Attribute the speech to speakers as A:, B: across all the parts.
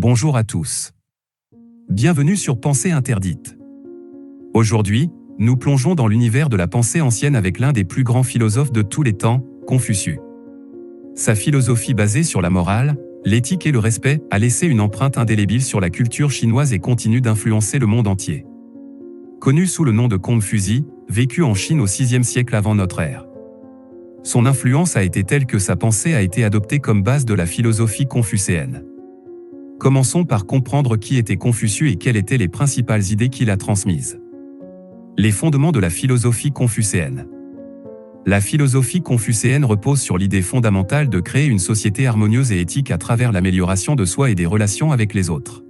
A: Bonjour à tous. Bienvenue sur Pensée interdite. Aujourd'hui, nous plongeons dans l'univers de la pensée ancienne avec l'un des plus grands philosophes de tous les temps, Confucius. Sa philosophie basée sur la morale, l'éthique et le respect a laissé une empreinte indélébile sur la culture chinoise et continue d'influencer le monde entier. Connu sous le nom de Confucius, vécu en Chine au VIe siècle avant notre ère. Son influence a été telle que sa pensée a été adoptée comme base de la philosophie confucéenne. Commençons par comprendre qui était Confucius et quelles étaient les principales idées qu'il a transmises. Les fondements de la philosophie confucéenne. La philosophie confucéenne repose sur l'idée fondamentale de créer une société harmonieuse et éthique à travers l'amélioration de soi et des relations avec les autres.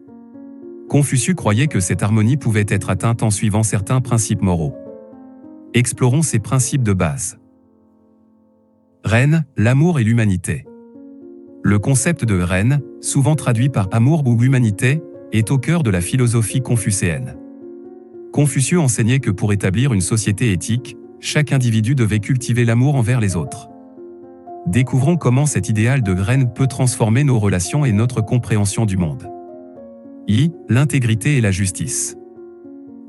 A: Confucius croyait que cette harmonie pouvait être atteinte en suivant certains principes moraux. Explorons ces principes de base. Reine, l'amour et l'humanité. Le concept de reine, souvent traduit par amour ou humanité, est au cœur de la philosophie confucéenne. Confucius enseignait que pour établir une société éthique, chaque individu devait cultiver l'amour envers les autres. Découvrons comment cet idéal de reine peut transformer nos relations et notre compréhension du monde. L'intégrité et la justice.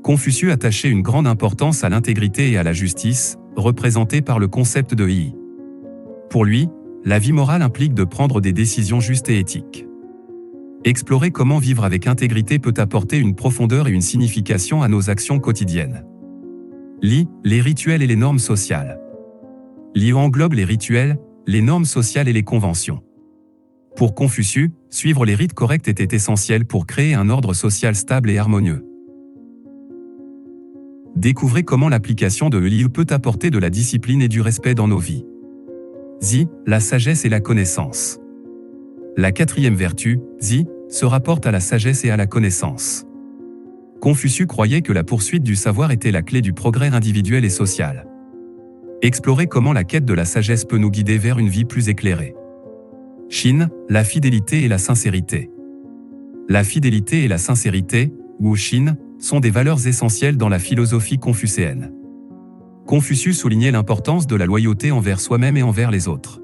A: Confucius attachait une grande importance à l'intégrité et à la justice, représentée par le concept de yi. Pour lui, la vie morale implique de prendre des décisions justes et éthiques. Explorer comment vivre avec intégrité peut apporter une profondeur et une signification à nos actions quotidiennes. Les rituels et les normes sociales. Englobe les rituels, les normes sociales et les conventions. Pour Confucius, suivre les rites corrects était essentiel pour créer un ordre social stable et harmonieux. Découvrez comment l'application de Li peut apporter de la discipline et du respect dans nos vies. La sagesse et la connaissance. La quatrième vertu, se rapporte à la sagesse et à la connaissance. Confucius croyait que la poursuite du savoir était la clé du progrès individuel et social. Explorez comment la quête de la sagesse peut nous guider vers une vie plus éclairée. La fidélité et la sincérité. La fidélité et la sincérité, ou Shin, sont des valeurs essentielles dans la philosophie confucéenne. Confucius soulignait l'importance de la loyauté envers soi-même et envers les autres.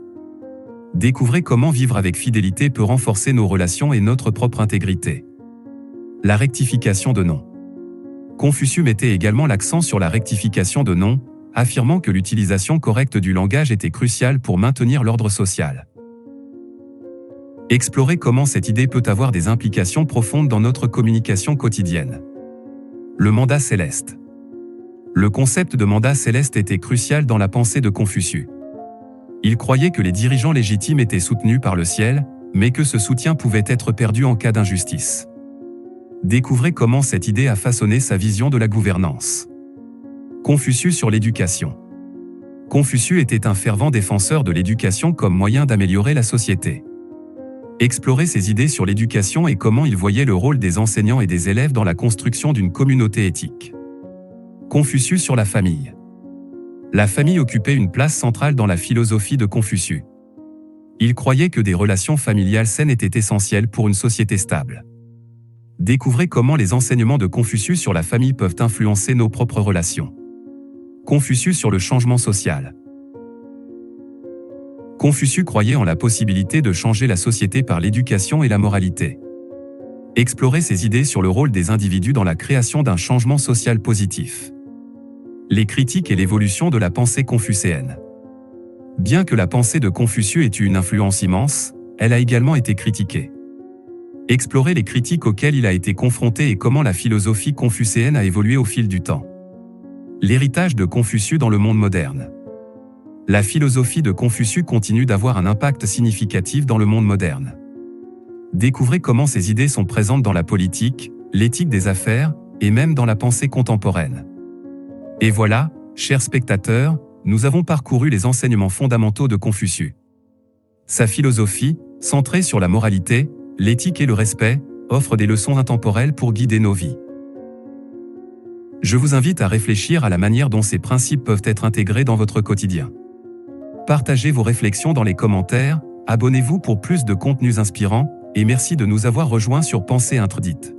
A: Découvrez comment vivre avec fidélité peut renforcer nos relations et notre propre intégrité. La rectification de noms. Confucius mettait également l'accent sur la rectification de noms, affirmant que l'utilisation correcte du langage était cruciale pour maintenir l'ordre social. Explorez comment cette idée peut avoir des implications profondes dans notre communication quotidienne. Le mandat céleste. Le concept de mandat céleste était crucial dans la pensée de Confucius. Il croyait que les dirigeants légitimes étaient soutenus par le ciel, mais que ce soutien pouvait être perdu en cas d'injustice. Découvrez comment cette idée a façonné sa vision de la gouvernance. Confucius sur l'éducation. Confucius était un fervent défenseur de l'éducation comme moyen d'améliorer la société. Explorez ses idées sur l'éducation et comment il voyait le rôle des enseignants et des élèves dans la construction d'une communauté éthique. Confucius sur la famille. La famille occupait une place centrale dans la philosophie de Confucius. Il croyait que des relations familiales saines étaient essentielles pour une société stable. Découvrez comment les enseignements de Confucius sur la famille peuvent influencer nos propres relations. Confucius sur le changement social. Confucius croyait en la possibilité de changer la société par l'éducation et la moralité. Explorez ses idées sur le rôle des individus dans la création d'un changement social positif. Les critiques et l'évolution de la pensée confucéenne. Bien que la pensée de Confucius ait eu une influence immense, elle a également été critiquée. Explorez les critiques auxquelles il a été confronté et comment la philosophie confucéenne a évolué au fil du temps. L'héritage de Confucius dans le monde moderne. La philosophie de Confucius continue d'avoir un impact significatif dans le monde moderne. Découvrez comment ces idées sont présentes dans la politique, l'éthique des affaires, et même dans la pensée contemporaine. Et voilà, chers spectateurs, nous avons parcouru les enseignements fondamentaux de Confucius. Sa philosophie, centrée sur la moralité, l'éthique et le respect, offre des leçons intemporelles pour guider nos vies. Je vous invite à réfléchir à la manière dont ces principes peuvent être intégrés dans votre quotidien. Partagez vos réflexions dans les commentaires, abonnez-vous pour plus de contenus inspirants, et merci de nous avoir rejoints sur Pensée interdite.